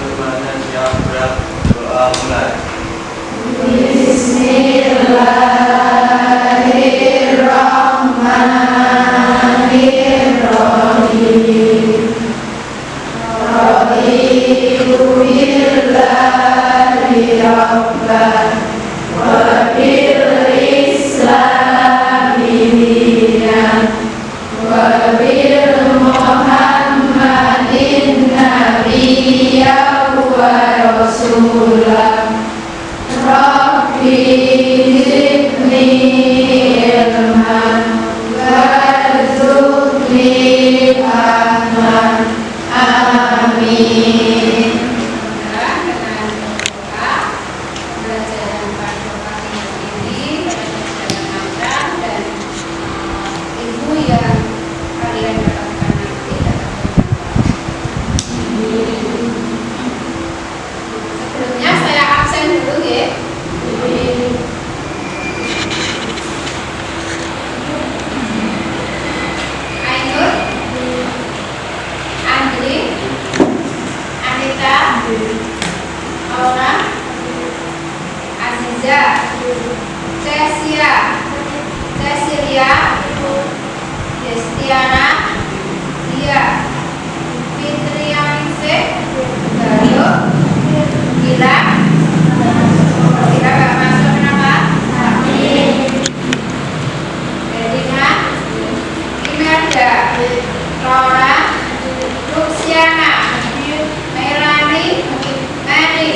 kemarin yang berat. Doa mulai. Bismillahirrahmanirrahim. Raditu billahi rabban wa bil islami dinan wa bil muhammadin nabiyyan wa rasulan. Rabbi zidni ilman warzuqni fahman. Amin. Cecilia, Destiana, Dia, Fitrianingsih, Galuh, Gila gak masuk kenapa? Dedina, Imelda, Laura, Luciana, Melanie, Mary,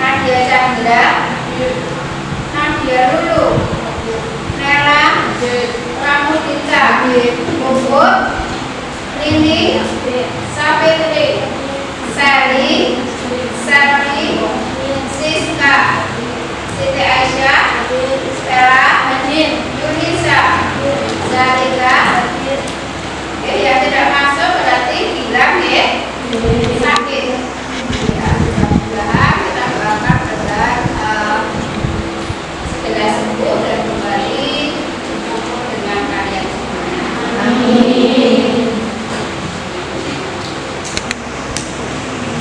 Nadia Chandra, Nadia Lulu, Nela, Ramudita, Bubut, Lini, Sapitri, Sally, Selvi, Siska, Siti Aisyah, Stella, Yunisa, Zalika. Yang tidak masuk berarti bilang ya sakit. Ya, mudah-mudahan kita doakan agar segera sembuh dan kembali dengan kalian semuanya. Amin.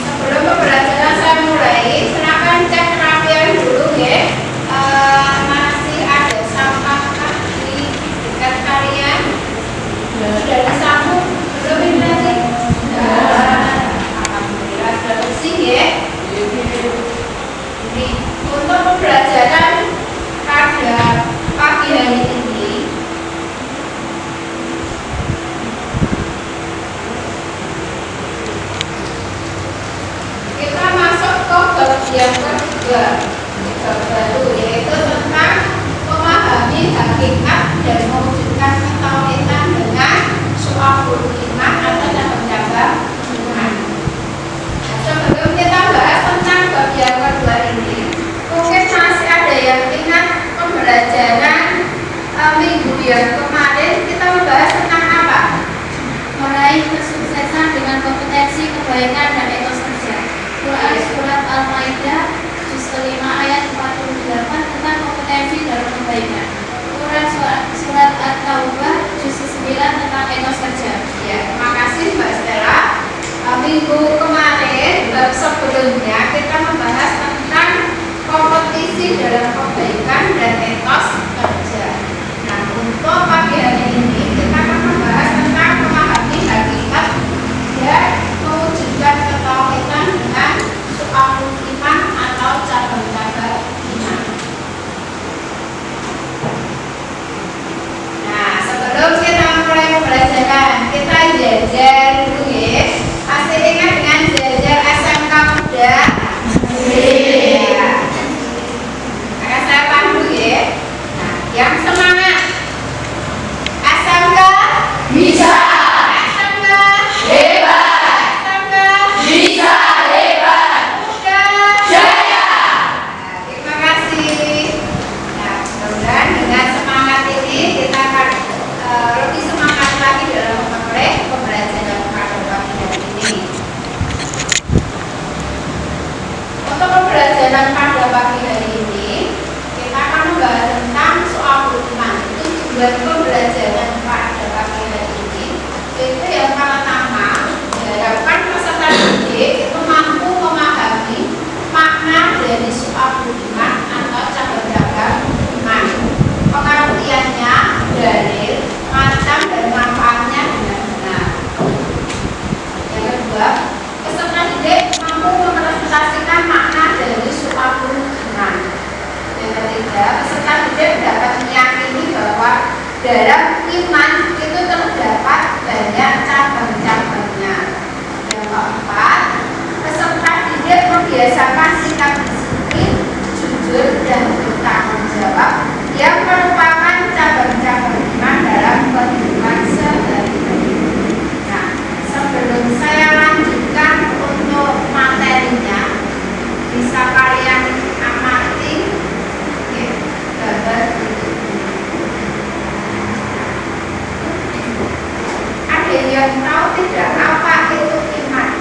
Sebelum pembelajaran saya mulai, silakan cek kerapian dulu ya. Masih ada sampah di dekat kalian? Sudah disapu belum ini nanti? Alhamdulillah sudah bersih ya. Ini untuk pembelajaran pada pagi hari ini kita masuk ke bab yang kedua, bab baru, yaitu tentang memahami hakikat dan mewujudkan ketauhidan dengan syu'abul iman atau cabang-cabang iman. Sebelum kita bahas tentang bab yang kedua ini, mungkin masih ada yang ingat pembelajaran minggu yang kemarin kita membahas tentang apa? Meraih kesuksesan dengan kompetensi kebaikan dan etos kerja. Quran Surat Al-Maidah juz 5 ayat 48 tentang kompetensi dalam kebaikan. Quran Surat At-Taubah juz 9 tentang etos kerja. Ya, terima kasih Mbak Stella. Minggu kemarin sebelumnya kita membahas tentang kompetisi dalam kebaikan dan etos kerja. Nah, untuk pagi hari ini kita akan membahas tentang memahami hakikat dan mewujudkan ketauhidan dengan syu'abul iman atau cabang-cabang iman. Nah, sebelum kita mulai pembelajaran, kita jajar dulu ya. Masih ingat dengan jajar SMK Muda? Iya. Akan saya pandu ya. Nah, yang semangat. SMK bisa, SMK hebat, SMK bisa, hebat, Muda jaya. Nah, terima kasih. Nah, mudah-mudahan dengan semangat ini kita akan lebih semangat lagi dalam memperoleh pembelajaran pada pagi hari ini. Untuk pembelajaran pada pagi hari ini, kita akan membahas tentang soal iman. Itu tujuan pembelajaran pada pagi hari ini. Itu yang pertama, diharapkan peserta didik itu mampu kedua, peserta didik mampu merepresentasikan makna dari soal ujian. Yang ketiga, peserta didik dapat meyakini bahwa dalam iman itu terdapat banyak cabang-cabangnya. Yang keempat, peserta didik membiasakan sikap disiplin, jujur, dan bertanggung jawab yang merupakan cabang-cabang iman dalam kehidupan sehari-hari. Nah, sebelum saya lanjutkan untuk materinya, bisa kalian amati gambar ini. Ada yang tahu tidak apa itu iman?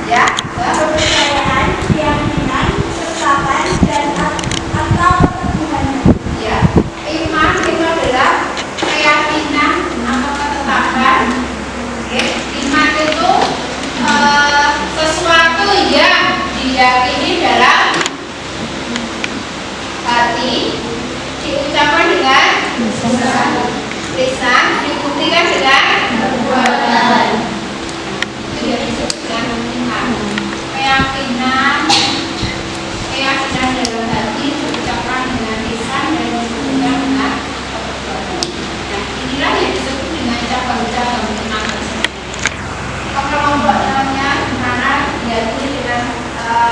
Ya, Kepercayaan, keyakinan, ketetapan, dan atau ketuhanan. ya, iman itu adalah keyakinan atau ketetapan. Oke, iman itu sesuatu yang diyakini dalam hati, diucapkan dengan lisan, dibuktikan dengan perbuatan. Itu yang disebut dengan iman. Keyakinan dalam hati diucapkan dengan lisan dan dibuktikan dengan perbuatan. Nah, inilah yang disebut dengan cabang-cabang iman tersebut. Kelompoknya dimana diyakini dengan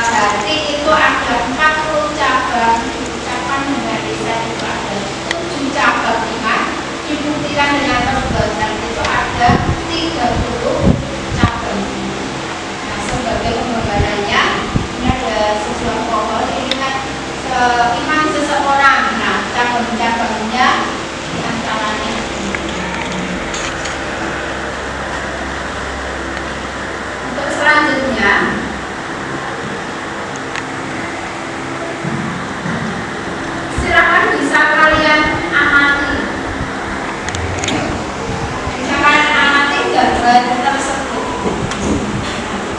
hati itu ada 40 cabang, diucapkan dengan lisan itu ada 7 cabang iman, dibuktikan dengan perbuatan itu ada 30 cabang. Nah, sebagai penggambarannya ini ada sebuah pohon, ini kan iman seseorang. Nah, cabang-cabangnya diantaranya untuk selanjutnya silakan bisa kalian amati. Bisa kalian amati gambar tersebut.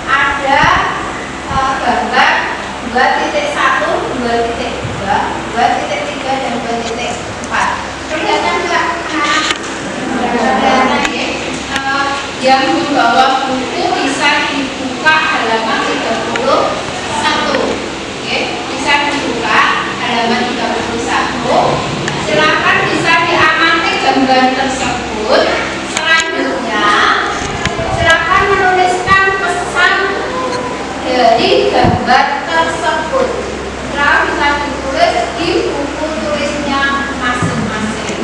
Ada gambar 2.1, 2.2, 2.3, dan 2.4. Kelihatan nggak? Kelihatan ya. Yang membawa buku bisa dibuka halaman 31. Oke, bisa dibuka halaman 31. Silakan bisa diamati gambar tersebut. Selanjutnya, silakan menuliskan pesan dari gambar tersebut. Setelah bisa ditulis di buku tulisnya masing-masing.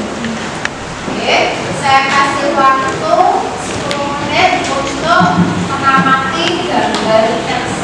Oke, saya kasih waktu 10 menit untuk mengamati gambar tersebut.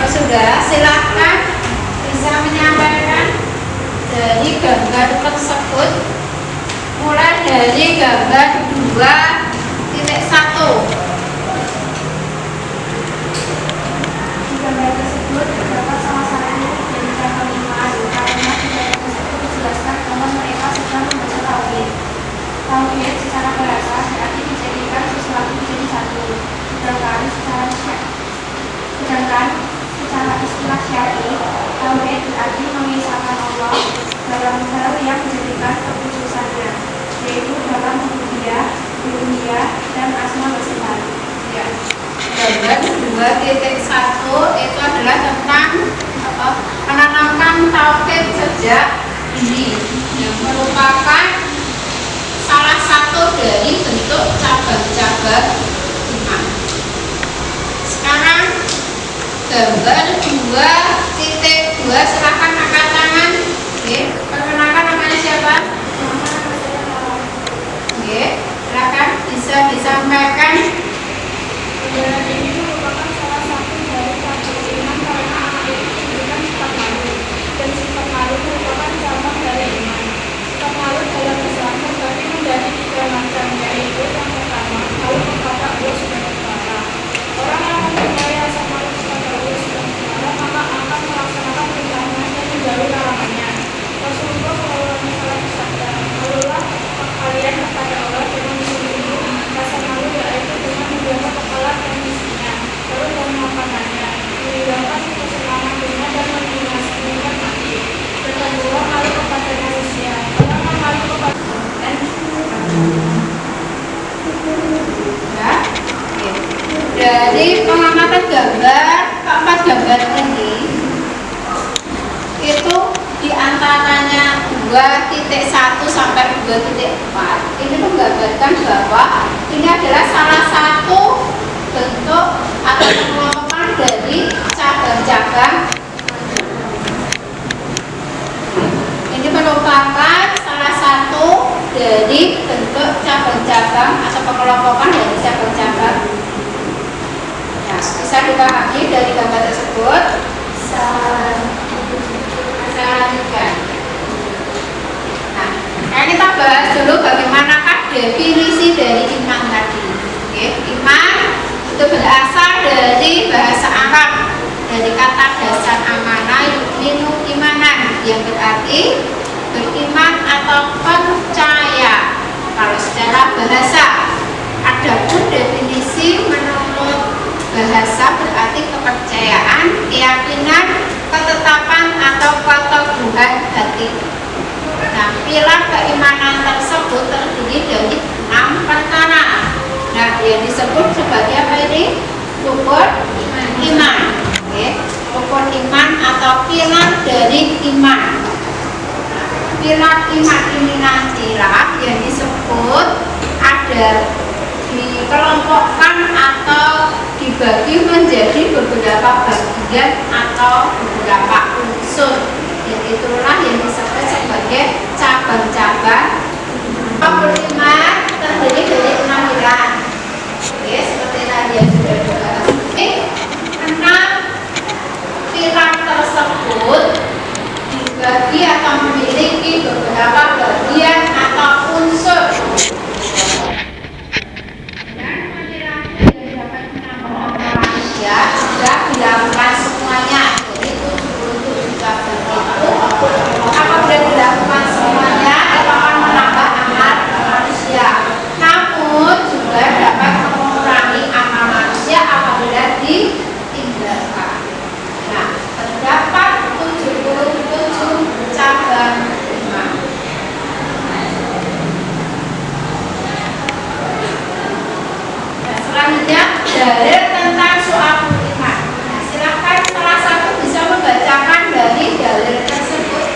Saudara, silakan bisa menyampaikan dari gambar tersebut, mulai dari gambar 2.1. Gambar tersebut terdapat salah satu dari cabang iman karena di gambar tersebut dijelaskan bahwa mereka sedang membaca tauhid. Tauhid secara bahasa berarti menjadikan sesuatu menjadi satu, sedangkan secara istilah syar'i, tauhid berarti mengisahkan Allah dalam hal yang menjadikan keputusannya, yaitu dalam uluhiyah, dan asma wa sifat. Ya. Gambar 2.1 itu adalah beriman. Sekarang gambar 2.2, silakan angkat tangan. Oke, perkenalkan namanya siapa? Oke, silakan bisa disampaikan. Gambaran ini merupakan salah satu dari cabang iman karena anak itu menunjukkan sifat malu, dan sifat malu merupakan cabang dari iman. Sifat malu dalam Islam terbagi menjadi 3 macam, yaitu yang pertama, malu kepada Allah Subhanahu wa Ta'ala. Orang yang mempunyai rasa malu kepada Allah Subhanahu wa Ta'ala maka akan melaksanakan perintahnya dan menjauhi larangannya. Rasulullah SAW bersabda, malulah kalian kepada Allah dengan sungguh-sungguh. Rasa malu yaitu dengan menjaga kepala dan isinya, lalu dan makanannya, meninggalkan kesenangan dunia dan meninggalkan mati. Dan kedua, malu kepada manusia. Orang yang malu kepada Dari pengamatan gambar, keempat gambar ini itu diantaranya 2.1 sampai 2.4 ini menggambarkan bahwa ini adalah salah satu bentuk atau pengelompokan dari cabang-cabang. Ini merupakan salah satu dari bentuk cabang-cabang atau pengelompokan dari cabang-cabang. Nah, bisa dipahami dari gambar tersebut. Saya lanjutkan. Nah, kita bahas dulu bagaimanakah definisi dari iman tadi. Oke, iman itu berasal dari bahasa Arab, dari kata dasar amana yu'minu imanan, yang berarti beriman atau percaya kalau secara bahasa. Adapun definisi menurut bahasa berarti kepercayaan, keyakinan, ketetapan atau keteguhan hati. Nah, pilar keimanan tersebut terdiri dari 6 perkara. Nah, yang disebut sebagai apa ini? Rukun iman. Oke, rukun iman atau pilar dari iman. Nah, pilar iman ini nantilah yang disebut ada dikelompokkan atau dibagi menjadi beberapa bagian atau beberapa unsur, dan itulah yang disebut sebagai cabang-cabang. Iman terdiri dari 6 pilar. Oke, seperti tadi yang sudah dibahas. 6 pilar tersebut dibagi atau memiliki beberapa bagian atau unsur. Sudah dilakukan semuanya, jadi 77 cabang itu apabila dilakukan semuanya itu akan menambah amal manusia, namun juga dapat mengurangi amal manusia apabila ditinggalkan. Nah, terdapat 77 cabang iman. Nah, selanjutnya dalil tentang soal iman. Nah, silakan salah satu bisa membacakan dari dalil tersebut.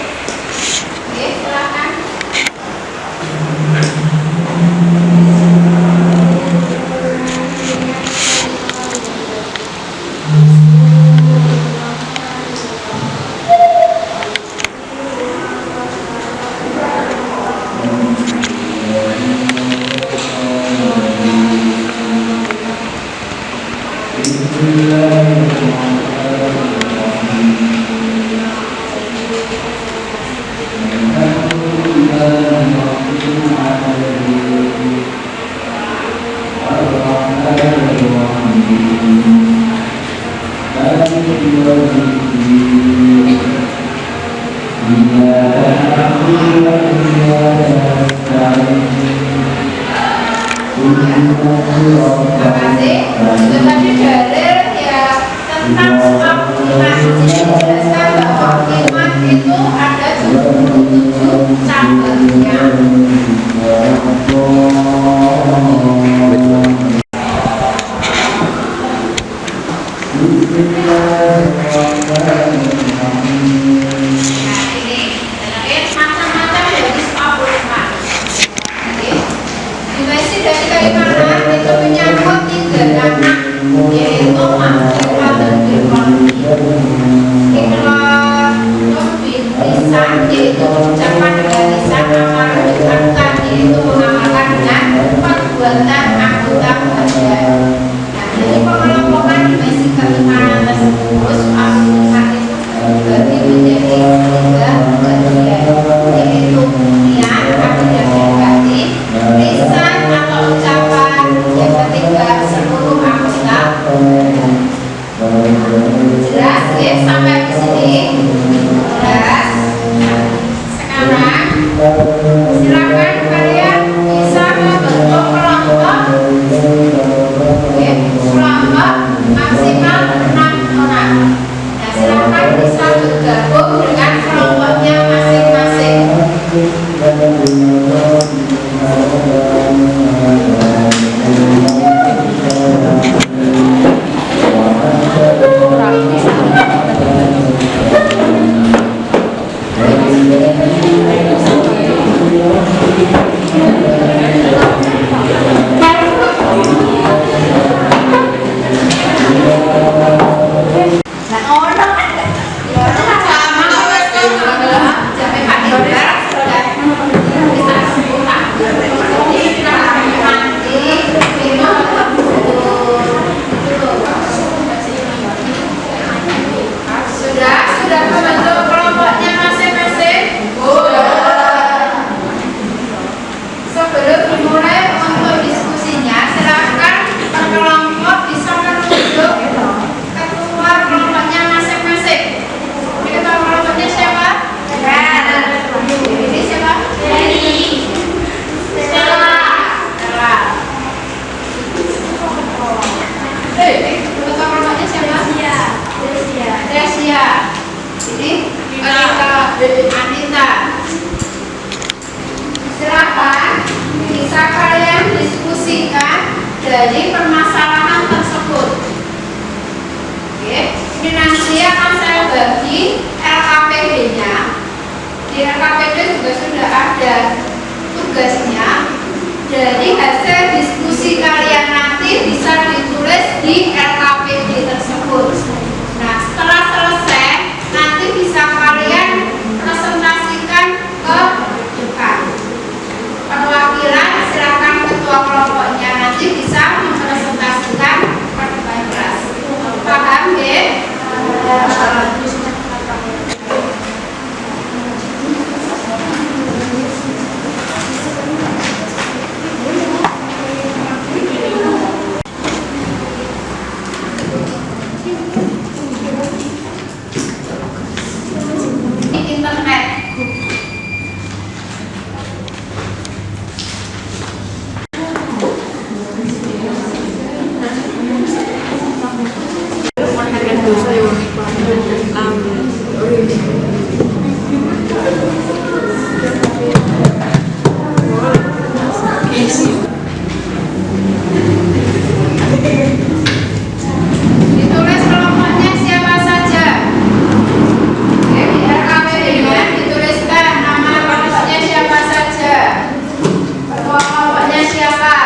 Oke, silakan. Terima kasih. Itu tadi dalil ya tentang soal iman. Dijelaskan bahwa iman itu ada 77 cabangnya. Dimensi dari keimanan itu punya ucapan dan lisan amal diucapkan, yaitu mengamalkan dengan perbuatan anggota badan. Nah, jadi pengelompokan dimensi kelima tersebut soal pilihan itu dibagi menjadi 3 bagian, yaitu niat atau yang hati, lisan atau ucapan, yang ketiga seluruh anggota. Jelas ya sampai di sini? Jelas. Sekarang silakan kalian bisa membentuk kelompok. Oke, kelompok maksimal 6 orang. Nah, silakan bisa bergabung dengan kelompoknya masing-masing. Sudah membentuk kelompoknya masing-masing? Sebelum dimulai untuk diskusinya, silakan per kelompok bisa menunjuk ketua kelompoknya masing-masing. Ini ketua kelompoknya siapa? Ini siapa? Stella. Ini ketua kelompoknya siapa? Desia. Ini Anita. Silakan bisa kalian diskusikan dari permasalahan tersebut. Oke, ini nanti akan saya bagi LKPD-nya. Di LKPD juga sudah ada tugasnya. Jadi hasil diskusi kalian nanti bisa ditulis di LKPD tersebut. Nah, setelah selesai nanti bisa kalian presentasikan ke depan. Perwakilan silakan ketua kelompoknya nanti bisa mempresentasikan ke depan kelas. Paham ya? Internet. Ditulis kelompoknya siapa saja. Biar KPD-nya dituliskan nama kelompoknya siapa saja. Ketua kelompoknya siapa.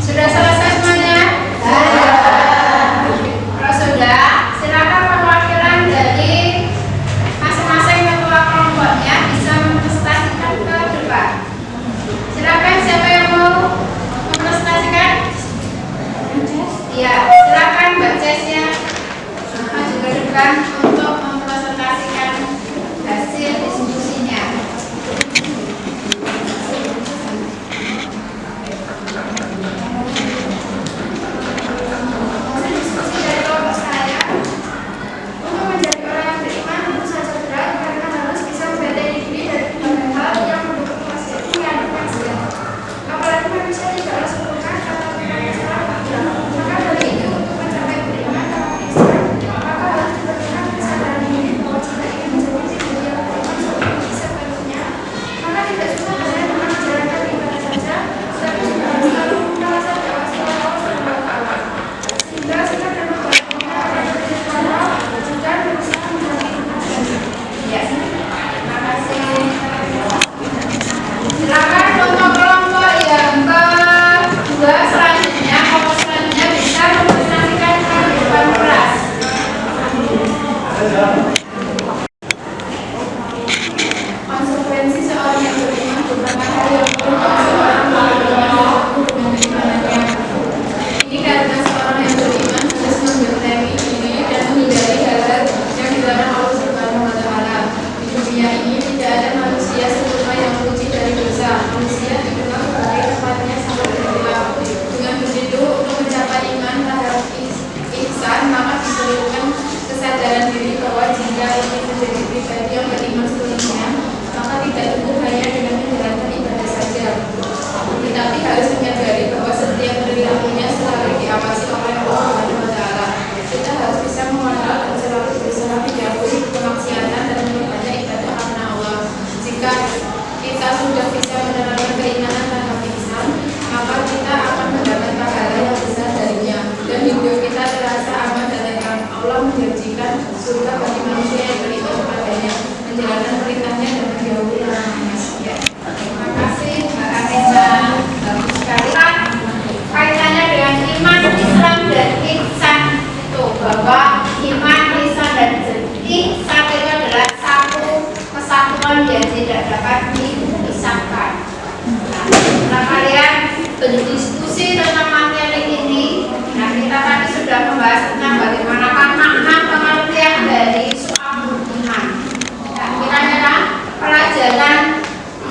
Sudah selesai semuanya? Kalau sudah, silakan perwakilan dari masing-masing ketua kelompoknya bisa mempresentasikan ke depan. Silakan, siapa yang mau mempresentasikan? Ya, silakan Mbak Jesnya maju ke depan untuk mempresentasikan.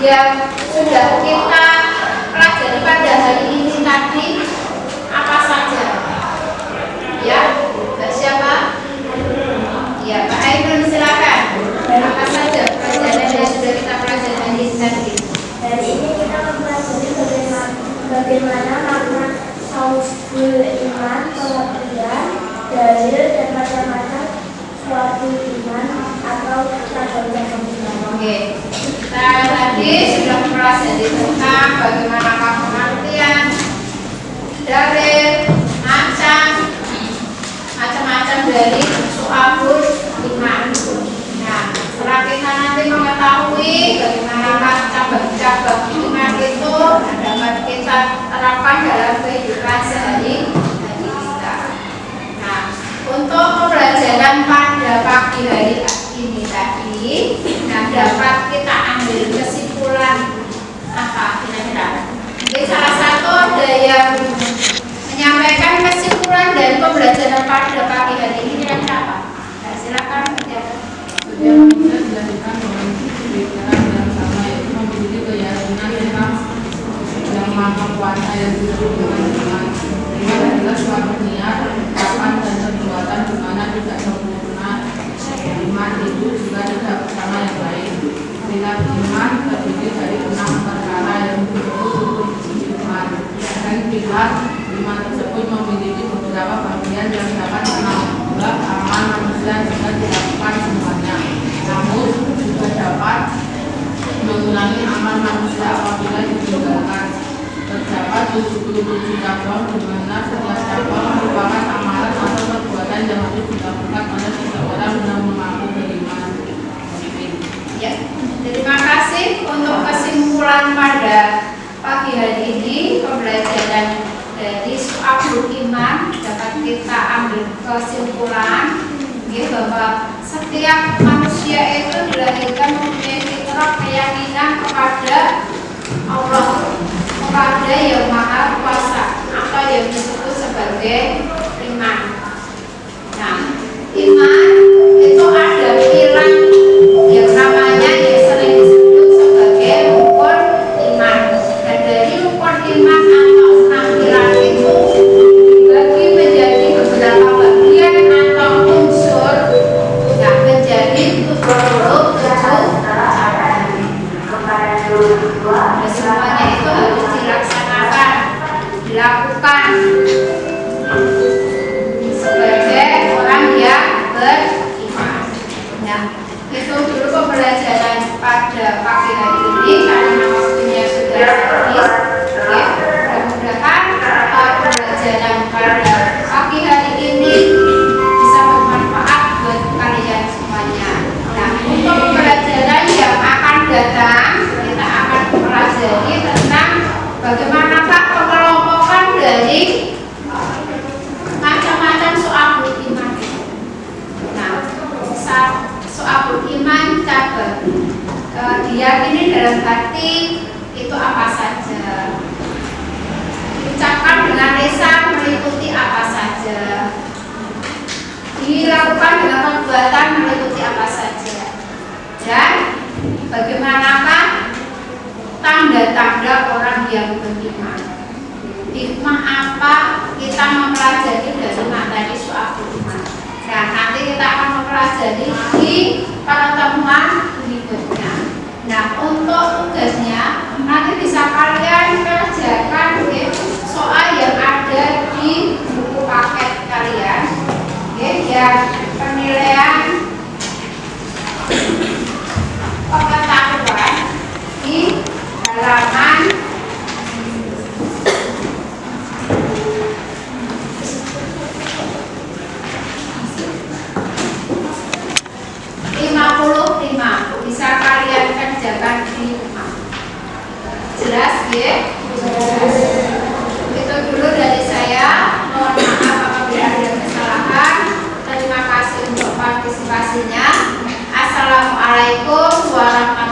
yang sudah kita pelajari pada hari ini tadi apa saja? Ya, Mbak siapa? Ya, Pak Ainun silakan. Apa saja pelajaran yang sudah kita pelajari hari ini tadi? Dari ini kita mempelajari bagaimana makna saubul iman, pengertian, dalil dan macam-macam suatu iman atau cabang-cabang iman. Oke, kita tadi sudah mempelajari tentang bagaimana pengertian, dalil, macam-macam dari su'abul iman. Nah, setelah kita nanti mengetahui bagaimana cabang-cabang iman itu dapat kita terapkan dalam kehidupan sehari-hari kita. Nah, untuk pembelajaran pada pagi hari ini tadi, nah dapat kita ambil kesimpulan apa kira-kira? Mungkin salah satu ada yang menyampaikan kesimpulan dari pembelajaran pada pagi hari ini kira-kira apa? Nah, silakan ya. Yang bisa dilakukan dengan pikiran yang sama, yaitu memiliki keyakinan tentang yang maha kuasa yang disebut dengan iman. Iman adalah suatu niat, ucapan dan perbuatan di mana tidak sempurna. Iman itu juga tidak bersama yang lain. Bila iman terdiri dari 6 perkara yang disebut iman. Dan bila iman tersebut memiliki beberapa bagian yang dapat menambah amal manusia jika dilakukan semuanya. Namun juga dapat mengurangi amal manusia apabila ditinggalkan. Terdapat 77 cabang di mana setiap cabang merupakan amalan atau perbuatan yang harus dilakukan oleh seseorang yang mengaku beriman. Ya, terima kasih untuk kesimpulan pada pagi hari ini. Pembelajaran dari su'abul iman dapat kita ambil kesimpulan bahwa setiap manusia itu dilahirkan mempunyai fitrah keyakinan kepada Allah, kepada yang maha kuasa atau yang disebut sebagai iman. Nah, iman itu ada pilar yang namanya yang sering disebut sebagai rukun iman. Dan dari rukun iman atau 6 pilar itu dibagi menjadi beberapa bagian atau unsur yang menjadi 77 cabang. Semuanya itu harus dilaksanakan, dilakukan sebagai orang yang beriman. Nah, itu dulu pembelajaran pada pagi hari ini karena waktunya sudah habis. Mudah-mudahan pembelajaran pada pagi hari ini bisa bermanfaat buat kalian semuanya. Nah, untuk pembelajaran yang akan datang, kita akan mempelajari tentang bagaimana pengelompokan dari macam-macam su'abul iman. Nah, su'abul iman cabang diyakini dalam hati itu apa saja, diucapkan dengan lisan meliputi apa saja, dilakukan dengan perbuatan meliputi apa saja, dan bagaimanakah tanda-tanda orang yang beriman. Hikmah apa kita mempelajari dari materi su'abul iman. Nah, nanti kita akan mempelajari di pertemuan berikutnya. Nah, untuk tugasnya nanti bisa kalian kerjakan soal yang ada di buku paket kalian, yang penilaian pengetahuan di halaman 55. Bisa kalian kerjakan di rumah. Jelas ya? Itu dulu dari saya. Mohon maaf apabila ada kesalahan. Terima kasih untuk partisipasinya. Assalamualaikum warahmatullahi wabarakatuh.